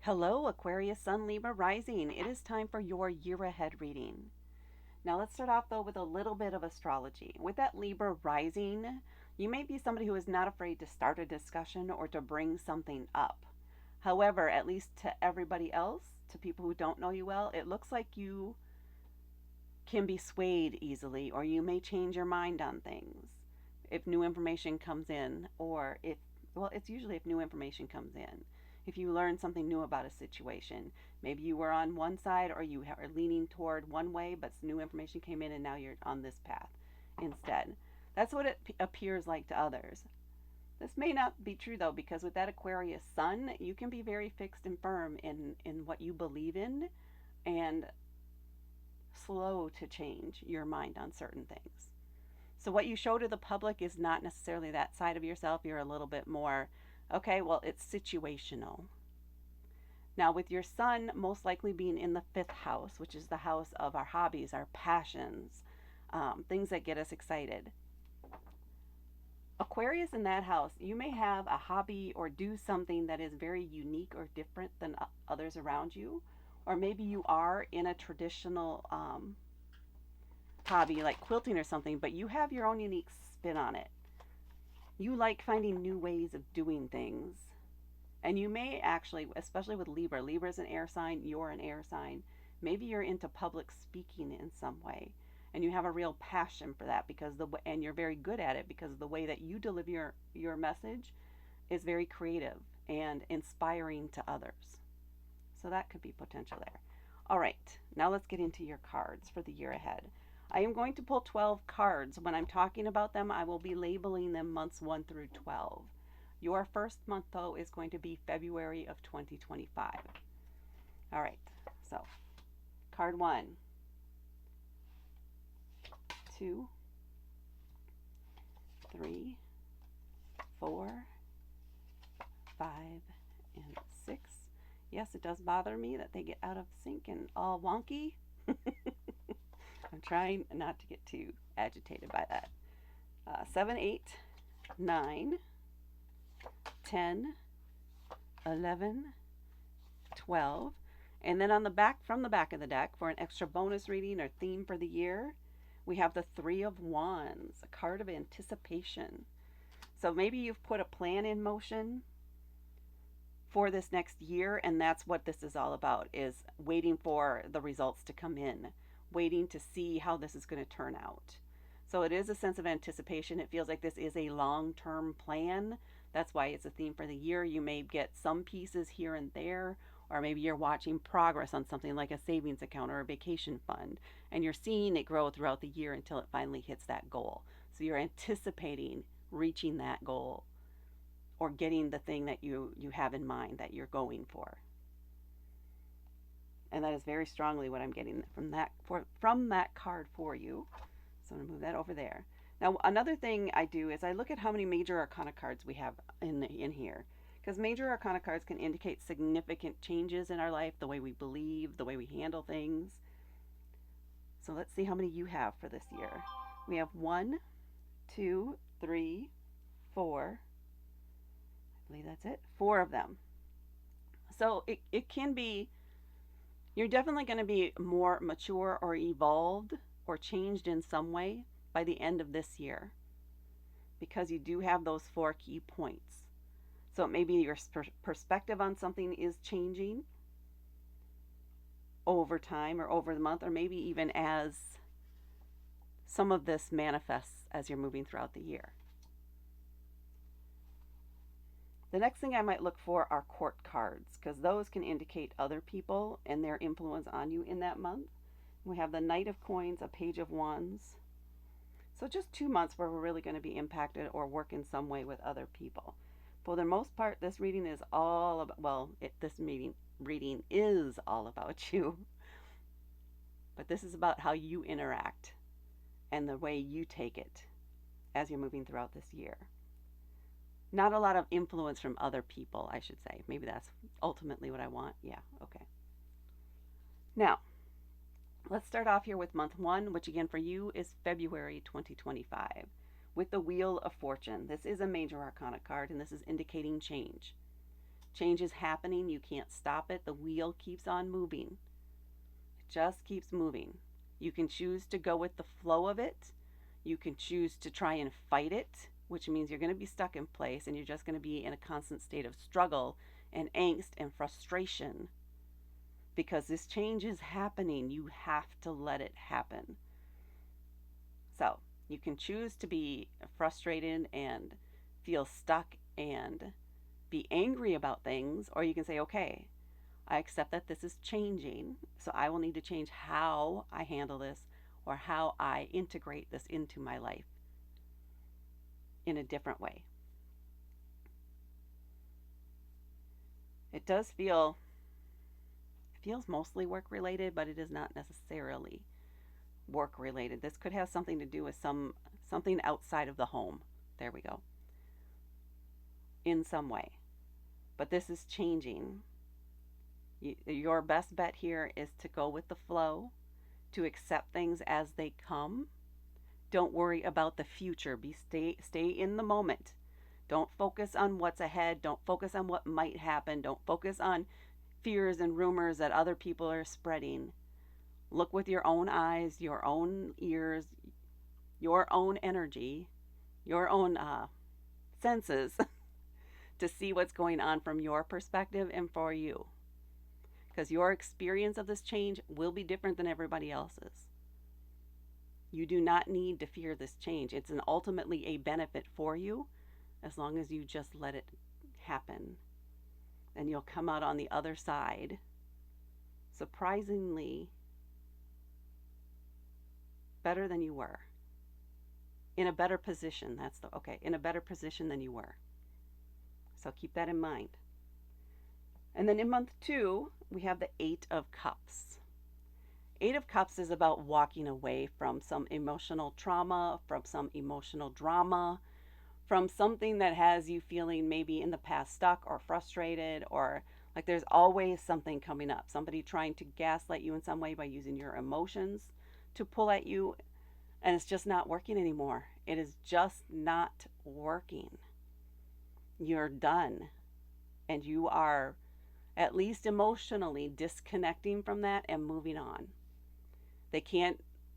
Hello, Aquarius Sun, Libra Rising. It is time for your year ahead reading. Now, let's start off though with a little bit of astrology. With that Libra Rising, you may be somebody who is not afraid to start a discussion or to bring something up. However, at least to everybody else, to people who don't know you well, it looks like you can be swayed easily or you may change your mind on things if new information comes in, or if, well, it's usually if new information comes in. If you learn something new about a situation, maybe you were on one side or you are leaning toward one way, but new information came in and now you're on this path instead. That's what it appears like to others. This may not be true though, because with that Aquarius Sun, you can be very fixed and firm in what you believe in, and slow to change your mind on certain things. So what you show to the public is not necessarily that side of yourself. You're a little bit more, okay, well, it's situational. Now, with your sun most likely being in the fifth house, which is the house of our hobbies, our passions, things that get us excited. Aquarius in that house, you may have a hobby or do something that is very unique or different than others around you. Or maybe you are in a traditional hobby like quilting or something, but you have your own unique spin on it. You like finding new ways of doing things. And you may actually, especially with Libra, Libra is an air sign, you're an air sign. Maybe you're into public speaking in some way. And you have a real passion for that and you're very good at it because the way that you deliver your message is very creative and inspiring to others. So that could be potential there. All right, now let's get into your cards for the year ahead. I am going to pull 12 cards. When I'm talking about them, I will be labeling them months 1 through 12. Your first month, though, is going to be February of 2025. All right, so card 1, 2, 3, 4, 5, and 6. Yes, it does bother me that they get out of sync and all wonky. I'm trying not to get too agitated by that. 7, 8, 9, 10, 11, 12. And then on the back, from the back of the deck, for an extra bonus reading or theme for the year, we have the Three of Wands, a card of anticipation. So maybe you've put a plan in motion for this next year, and that's what this is all about, is waiting for the results to come in, waiting to see how this is going to turn out. So it is a sense of anticipation. It feels like this is a long-term plan. That's why it's a theme for the year. You may get some pieces here and there, or maybe you're watching progress on something like a savings account or a vacation fund, and you're seeing it grow throughout the year until it finally hits that goal. So you're anticipating reaching that goal or getting the thing that you have in mind that you're going for. And that is very strongly what I'm getting from that card for you. So I'm going to move that over there. Now, another thing I do is I look at how many major arcana cards we have in here. Because major arcana cards can indicate significant changes in our life, the way we believe, the way we handle things. So let's see how many you have for this year. We have 1, 2, 3, 4. I believe that's it. 4 of them. So it can be, you're definitely going to be more mature or evolved or changed in some way by the end of this year, because you do have those 4 key points. So maybe your perspective on something is changing over time or over the month, or maybe even as some of this manifests as you're moving throughout the year. The next thing I might look for are court cards, because those can indicate other people and their influence on you in that month. We have the Knight of Coins, a Page of Wands. So just 2 months where we're really going to be impacted or work in some way with other people. For the most part, this reading is all about, this reading is all about you. But this is about how you interact and the way you take it as you're moving throughout this year. Not a lot of influence from other people, I should say. Maybe that's ultimately what I want. Yeah, okay. Now, let's start off here with month 1, which again for you is February 2025, with the Wheel of Fortune. This is a major arcana card, and this is indicating change. Change is happening. You can't stop it. The wheel keeps on moving. It just keeps moving. You can choose to go with the flow of it. You can choose to try and fight it, which means you're going to be stuck in place and you're just going to be in a constant state of struggle and angst and frustration because this change is happening. You have to let it happen. So you can choose to be frustrated and feel stuck and be angry about things, or you can say, okay, I accept that this is changing, so I will need to change how I handle this or how I integrate this into my life in a different way. It feels mostly work related, but it is not necessarily work related. This could have something to do with something outside of the home. There we go. In some way. But this is changing. Your best bet here is to go with the flow, to accept things as they come. Don't worry about the future. Stay in the moment. Don't focus on what's ahead. Don't focus on what might happen. Don't focus on fears and rumors that other people are spreading. Look with your own eyes, your own ears, your own energy, your own senses to see what's going on from your perspective and for you. Because your experience of this change will be different than everybody else's. You do not need to fear this change. It's ultimately a benefit for you as long as you just let it happen. And you'll come out on the other side surprisingly better than you were. In a better position. In a better position than you were. So keep that in mind. And then in month 2, we have the 8 of Cups. 8 of Cups is about walking away from some emotional trauma, from some emotional drama, from something that has you feeling maybe in the past stuck or frustrated, or like there's always something coming up. Somebody trying to gaslight you in some way by using your emotions to pull at you, and it's just not working anymore. It is just not working. You're done. And you are, at least emotionally, disconnecting from that and moving on.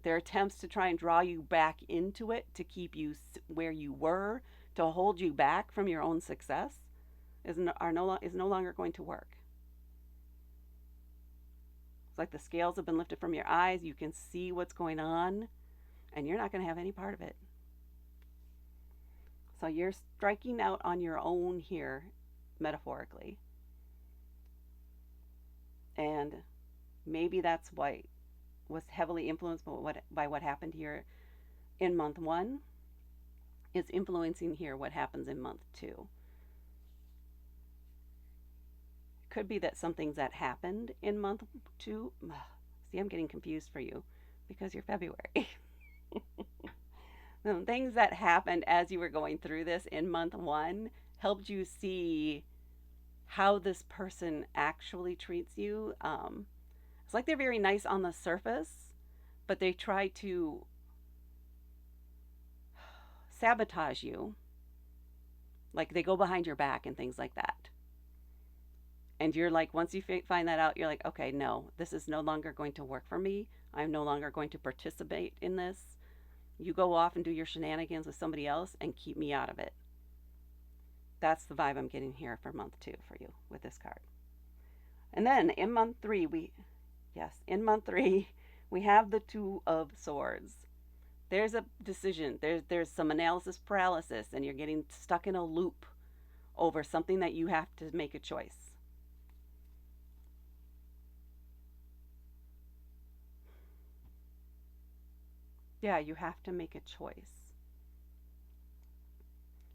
Their attempts to try and draw you back into it, to keep you where you were, to hold you back from your own success, is no longer going to work. It's like the scales have been lifted from your eyes. You can see what's going on, and you're not going to have any part of it. So you're striking out on your own here, metaphorically. And maybe that's why was heavily influenced by what happened here in month 1. Is influencing here what happens in month 2. It could be that some things that happened in month 2. See, I'm getting confused for you because you're February. The things that happened as you were going through this in month 1 helped you see how this person actually treats you. It's like they're very nice on the surface, but they try to sabotage you. Like they go behind your back and things like that. And you're like, once you find that out, you're like, okay, no, this is no longer going to work for me. I'm no longer going to participate in this. You go off and do your shenanigans with somebody else and keep me out of it. That's the vibe I'm getting here for month 2 for you with this card. And then in month 3, we have the 2 of Swords. There's a decision. There's some analysis paralysis, and you're getting stuck in a loop over something that you have to make a choice. Yeah, you have to make a choice.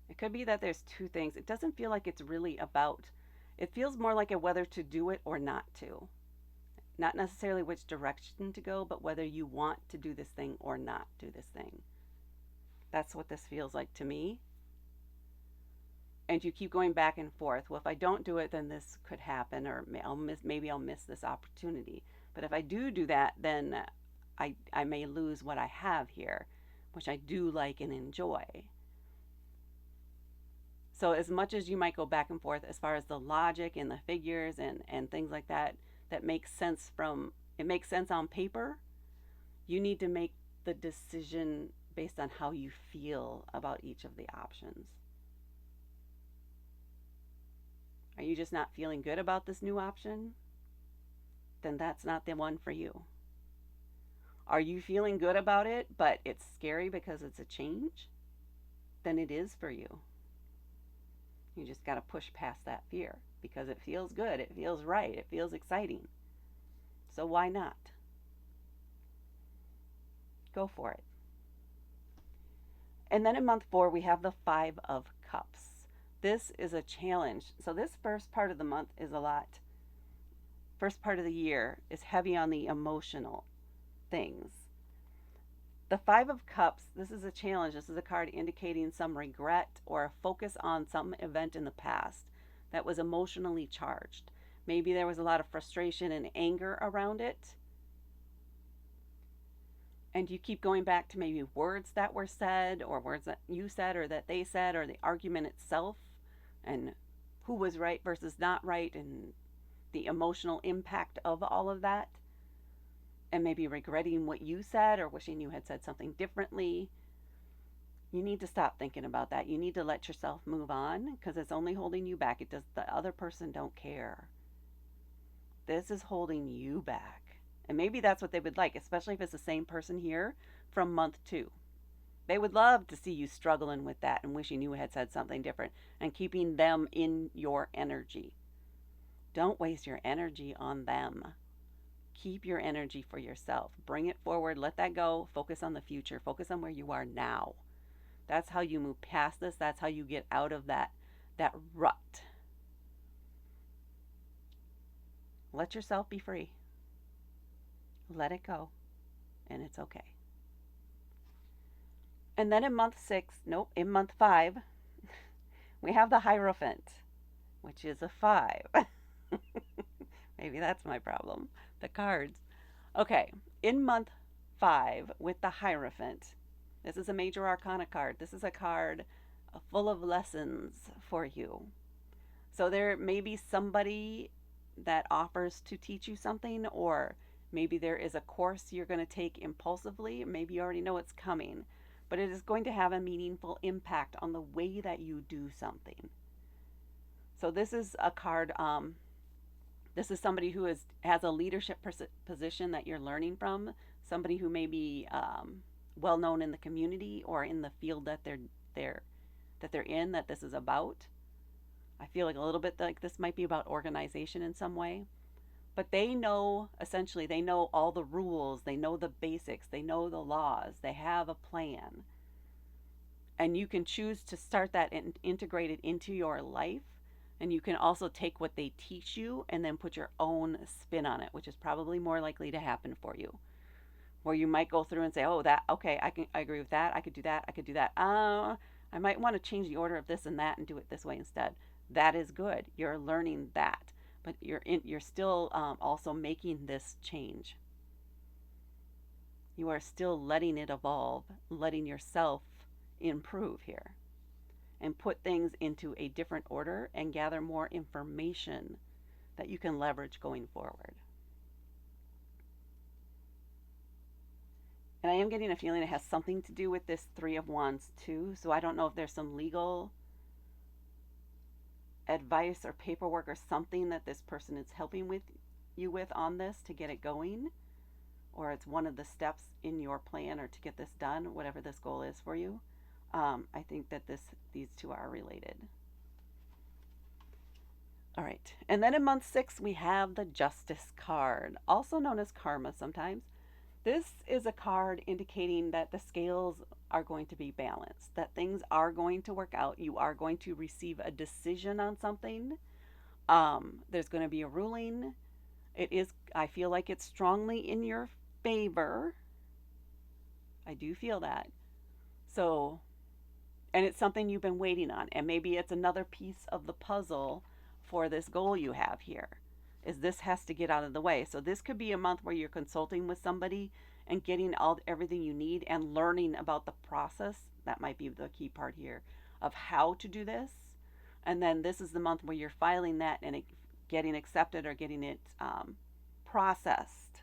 It could be that there's 2 things. It doesn't feel like it's really about, it feels more like a whether to do it or not to. Not necessarily which direction to go, but whether you want to do this thing or not do this thing. That's what this feels like to me. And you keep going back and forth. Well, if I don't do it, then this could happen, or maybe I'll miss this opportunity. But if I do that, then I may lose what I have here, which I do like and enjoy. So as much as you might go back and forth as far as the logic and the figures and things like that, that makes sense from, it makes sense on paper, you need to make the decision based on how you feel about each of the options. Are you just not feeling good about this new option? Then that's not the one for you. Are you feeling good about it, but it's scary because it's a change? Then it is for you. You just got to push past that fear because it feels good, it feels right, it feels exciting. So why not? Go for it. And then in month 4, we have the Five of Cups. This is a challenge. So this first part of the month is a lot. First part of the year is heavy on the emotional things. The Five of Cups, this is a challenge. This is a card indicating some regret or a focus on some event in the past that was emotionally charged. Maybe there was a lot of frustration and anger around it. And you keep going back to maybe words that were said, or words that you said, or that they said, or the argument itself, and who was right versus not right, and the emotional impact of all of that. And maybe regretting what you said or wishing you had said something differently. You need to stop thinking about that. You need to let yourself move on because it's only holding you back. It does, the other person don't care. This is holding you back. And maybe that's what they would like, especially if it's the same person here from month 2. They would love to see you struggling with that and wishing you had said something different and keeping them in your energy. Don't waste your energy on them. Keep your energy for yourself. Bring it forward. Let that go. Focus on the future. Focus on where you are now. That's how you move past this. That's how you get out of that rut. Let yourself be free. Let it go. And it's okay. And then in month 5, we have the Hierophant, which is a 5. Maybe that's my problem. The cards. Okay, in month 5 with the Hierophant, this is a major arcana card. This is a card full of lessons for you. So there may be somebody that offers to teach you something, or maybe there is a course you're going to take impulsively. Maybe you already know it's coming, but it is going to have a meaningful impact on the way that you do something. So this is a card, this is somebody who has a leadership position that you're learning from, somebody who may be well known in the community or in the field that they're in, that this is about. I feel like a little bit like this might be about organization in some way. But they know, essentially, they know all the rules, they know the basics, they know the laws, they have a plan. And you can choose to start that and integrate it into your life. And you can also take what they teach you and then put your own spin on it, which is probably more likely to happen for you. Where you might go through and say, oh, that, okay, I agree with that, I could do that, I could do that. I might want to change the order of this and that and do it this way instead. That is good. You're learning that. But you're still also making this change. You are still letting it evolve, letting yourself improve here, and put things into a different order and gather more information that you can leverage going forward. And I am getting a feeling it has something to do with this 3 of Wands too. So I don't know if there's some legal advice or paperwork or something that this person is helping with you with on this to get it going, or it's one of the steps in your plan or to get this done, whatever this goal is for you. I think that these two are related. All right, and then in month 6 we have the Justice card, also known as Karma sometimes. This is a card indicating that the scales are going to be balanced, that things are going to work out. You are going to receive a decision on something. There's going to be a ruling. I feel like it's strongly in your favor. I do feel that. So, and it's something you've been waiting on. And maybe it's another piece of the puzzle for this goal you have here. Is this has to get out of the way. So this could be a month where you're consulting with somebody and getting everything you need and learning about the process. That might be the key part here of how to do this. And then this is the month where you're filing that and getting accepted or getting it processed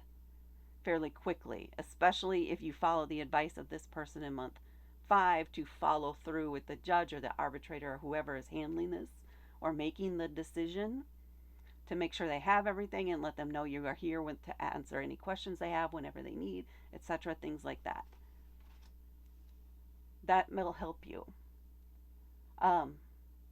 fairly quickly, especially if you follow the advice of this person in month 5 to follow through with the judge or the arbitrator or whoever is handling this or making the decision, to make sure they have everything and let them know you are here to answer any questions they have whenever they need, etc. Things like that. That will help you. Um,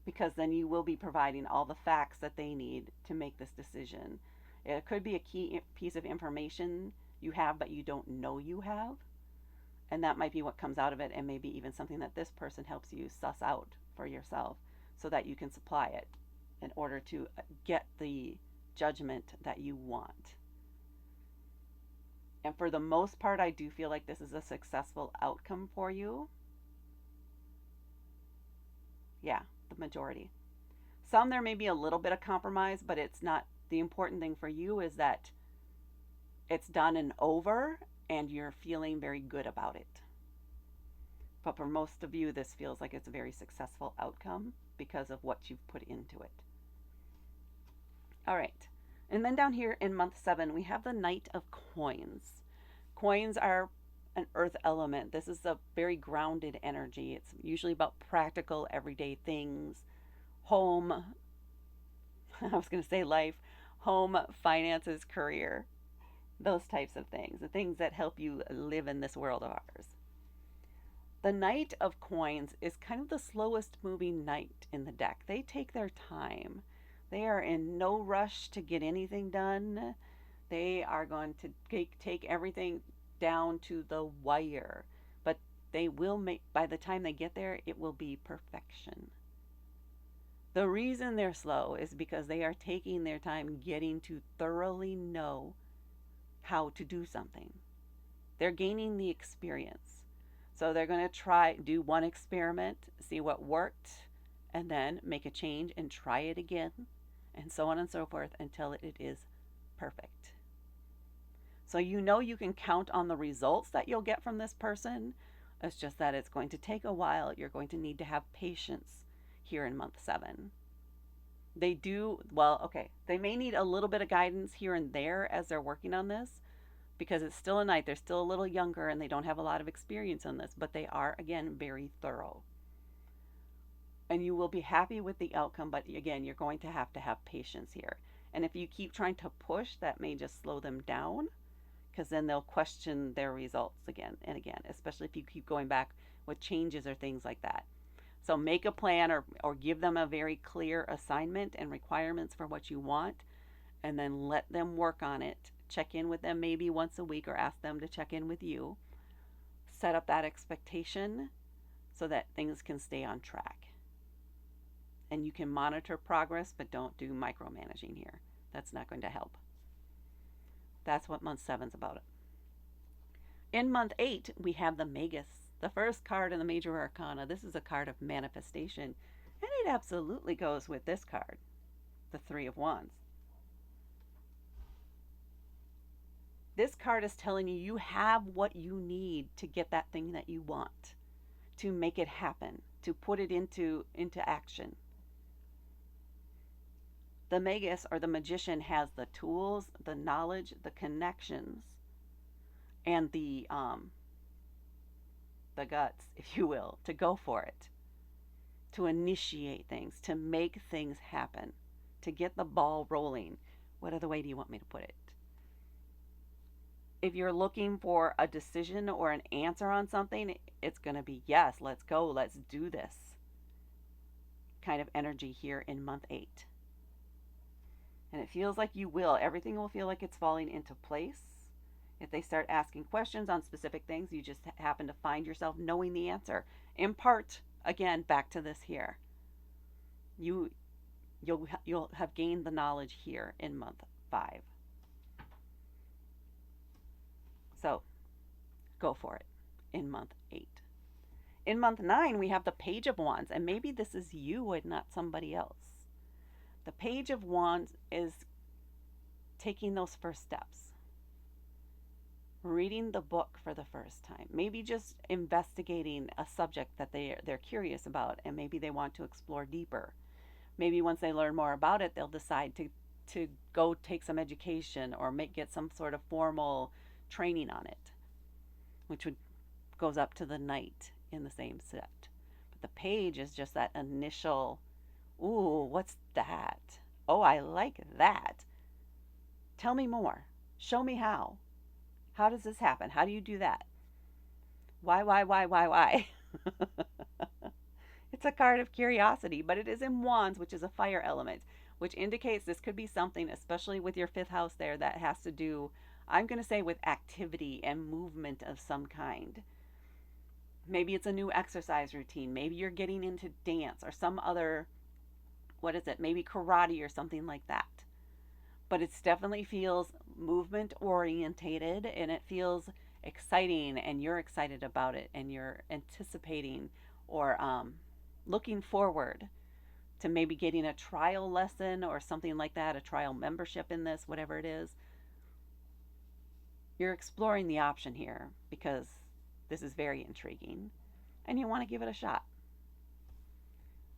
because then you will be providing all the facts that they need to make this decision. It could be a key piece of information you have but you don't know you have, and that might be what comes out of it, and maybe even something that this person helps you suss out for yourself so that you can supply it in order to get the judgment that you want. And for the most part, I do feel like this is a successful outcome for you. Yeah, the majority. Some there may be a little bit of compromise, but it's not. The important thing for you is that it's done and over and you're feeling very good about it. But for most of you, this feels like it's a very successful outcome because of what you've put into it. All right. And then down here in month 7, we have the Knight of Coins. Coins are an earth element. This is a very grounded energy. It's usually about practical, everyday things, home, I was going to say life, home, finances, career, those types of things, the things that help you live in this world of ours. The Knight of Coins is kind of the slowest moving knight in the deck. They take their time. They are in no rush to get anything done. They are going to take everything down to the wire. But they will make, by the time they get there, it will be perfection. The reason they're slow is because they are taking their time getting to thoroughly know how to do something. They're gaining the experience. So they're going to do one experiment, see what worked, and then make a change and try it again, and so on and so forth until it is perfect. So you know you can count on the results that you'll get from this person. It's just that it's going to take a while. You're going to need to have patience here in month 7. They may need a little bit of guidance here and there as they're working on this, because it's still a knight. They're still a little younger and they don't have a lot of experience on this, but they are, again, very thorough. And you will be happy with the outcome, but again, you're going to have patience here. And if you keep trying to push, that may just slow them down, because then they'll question their results again and again, especially if you keep going back with changes or things like that. So make a plan or give them a very clear assignment and requirements for what you want, and then let them work on it. Check in with them maybe once a week or ask them to check in with you. Set up that expectation so that things can stay on track. And you can monitor progress, but don't do micromanaging here. That's not going to help. That's what month 7's about. In month 8, we have the Magus, the first card in the Major Arcana. This is a card of manifestation, and it absolutely goes with this card, the Three of Wands. This card is telling you you have what you need to get that thing that you want, to make it happen, to put it into action. The Magus, or the magician, has the tools, the knowledge, the connections, and the guts, if you will, to go for it, to initiate things, to make things happen, to get the ball rolling. What other way do you want me to put it? If you're looking for a decision or an answer on something, it's going to be yes, let's go, let's do this kind of energy here in month 8. And it feels like you will. Everything will feel like it's falling into place. If they start asking questions on specific things, you just happen to find yourself knowing the answer. In part, again, back to this here. You'll have gained the knowledge here in month 5. So, go for it in month 8. In month 9, we have the Page of Wands, and maybe this is you and not somebody else. The Page of Wands is taking those first steps. Reading the book for the first time. Maybe just investigating a subject that they're curious about and maybe they want to explore deeper. Maybe once they learn more about it, they'll decide to go take some education or get some sort of formal training on it, which would goes up to the knight in the same set. But the page is just that initial, ooh, what's that? Oh, I like that. Tell me more. Show me how. How does this happen? How do you do that? Why? It's a card of curiosity, but it is in wands, which is a fire element, which indicates this could be something, especially with your fifth house there, that has to do, I'm going to say, with activity and movement of some kind. Maybe it's a new exercise routine. Maybe you're getting into dance or some other, what is it? Maybe karate or something like that. But it definitely feels movement orientated, and it feels exciting, and you're excited about it, and you're anticipating or looking forward to maybe getting a trial lesson or something like that, a trial membership in this, whatever it is. You're exploring the option here because this is very intriguing and you want to give it a shot.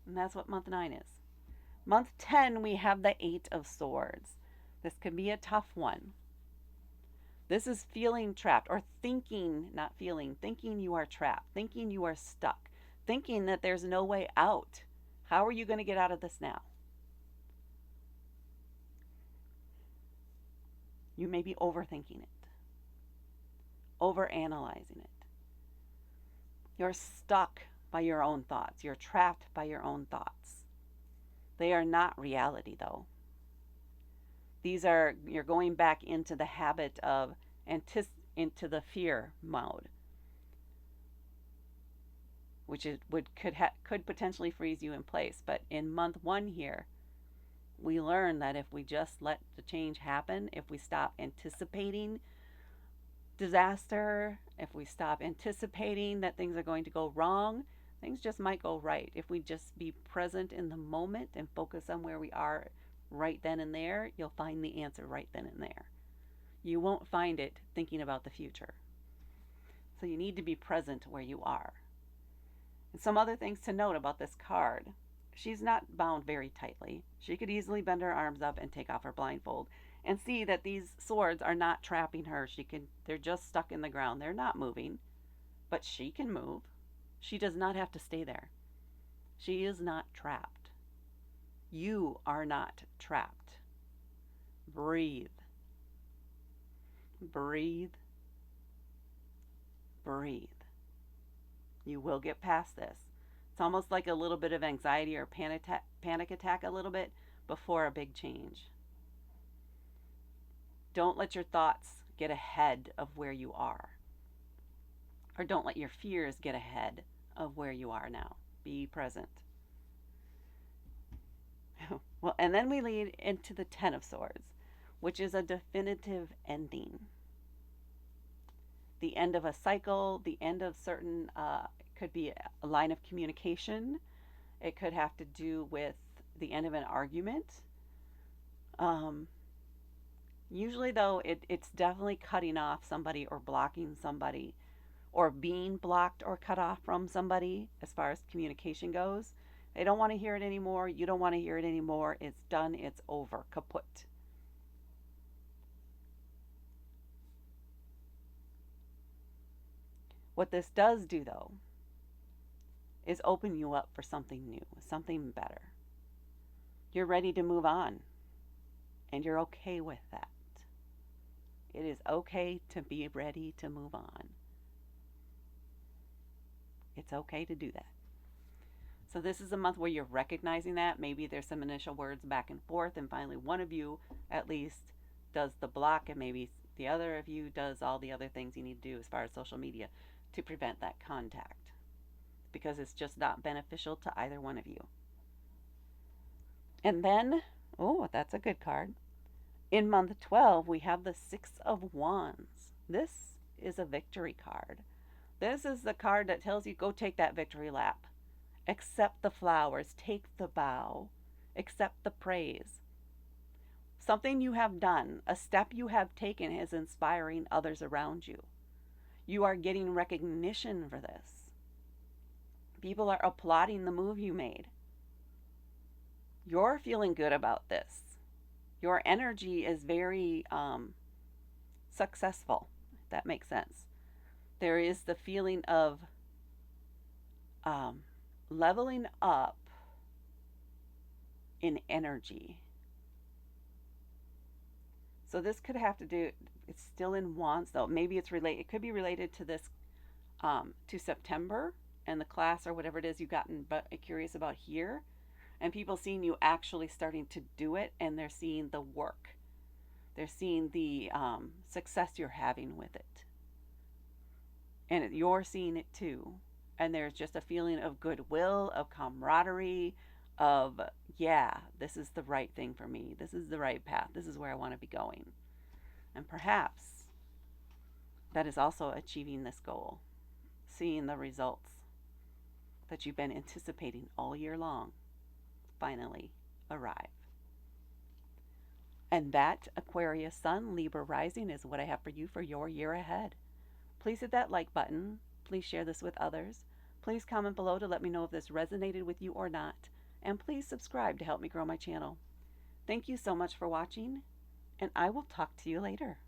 And that's what month 9 is. Month 10, we have the 8 of Swords. This could be a tough one. This is feeling trapped, or thinking, not feeling, thinking you are trapped, thinking you are stuck, thinking that there's no way out. How are you going to get out of this now? You may be overthinking it, overanalyzing it. You're stuck by your own thoughts. You're trapped by your own thoughts. They are not reality, though. You're going back into the habit of, into the fear mode, which could potentially freeze you in place. But in month 1 here, we learn that if we just let the change happen, if we stop anticipating disaster, if we stop anticipating that things are going to go wrong, things just might go right. If we just be present in the moment and focus on where we are right then and there, you'll find the answer right then and there. You won't find it thinking about the future. So you need to be present where you are. And some other things to note about this card. She's not bound very tightly. She could easily bend her arms up and take off her blindfold and see that these swords are not trapping her. They're just stuck in the ground. They're not moving, but she can move. She does not have to stay there. She is not trapped. You are not trapped. Breathe. Breathe. Breathe. You will get past this. It's almost like a little bit of anxiety or panic attack a little bit before a big change. Don't let your thoughts get ahead of where you are. Or don't let your fears get ahead of where you are now. Be present. Well, and then we lead into the 10 of Swords, which is a definitive ending. The end of a cycle, the end of certain, could be a line of communication. It could have to do with the end of an argument. Usually, though, it's definitely cutting off somebody or blocking somebody or being blocked or cut off from somebody as far as communication goes. They don't want to hear it anymore. You don't want to hear it anymore. It's done. It's over. Kaput. What this does do, though, is open you up for something new, something better. You're ready to move on, and you're okay with that. It is okay to be ready to move on. It's okay to do that. So this is a month where you're recognizing that. Maybe there's some initial words back and forth, and finally one of you at least does the block, and maybe the other of you does all the other things you need to do as far as social media to prevent that contact, because it's just not beneficial to either one of you. And then, oh, that's a good card. In month 12, we have the 6 of Wands. This is a victory card. This is the card that tells you, go take that victory lap. Accept the flowers, take the bow, accept the praise. Something you have done, a step you have taken is inspiring others around you. You are getting recognition for this. People are applauding the move you made. You're feeling good about this. Your energy is very successful, if that makes sense. There is the feeling of um, leveling up in energy. So this could have to do, it's still in Wands though. Maybe it's related, it could be related to this, to September and the class or whatever it is you've gotten but curious about here. And people seeing you actually starting to do it, and they're seeing the work. They're seeing the success you're having with it. And you're seeing it too. And there's just a feeling of goodwill, of camaraderie, of, yeah, this is the right thing for me. This is the right path. This is where I want to be going. And perhaps that is also achieving this goal, seeing the results that you've been anticipating all year long finally arrive. And that Aquarius Sun, Libra Rising is what I have for you for your year ahead. Please hit that like button. Please share this with others. Please comment below to let me know if this resonated with you or not. And please subscribe to help me grow my channel. Thank you so much for watching, and I will talk to you later.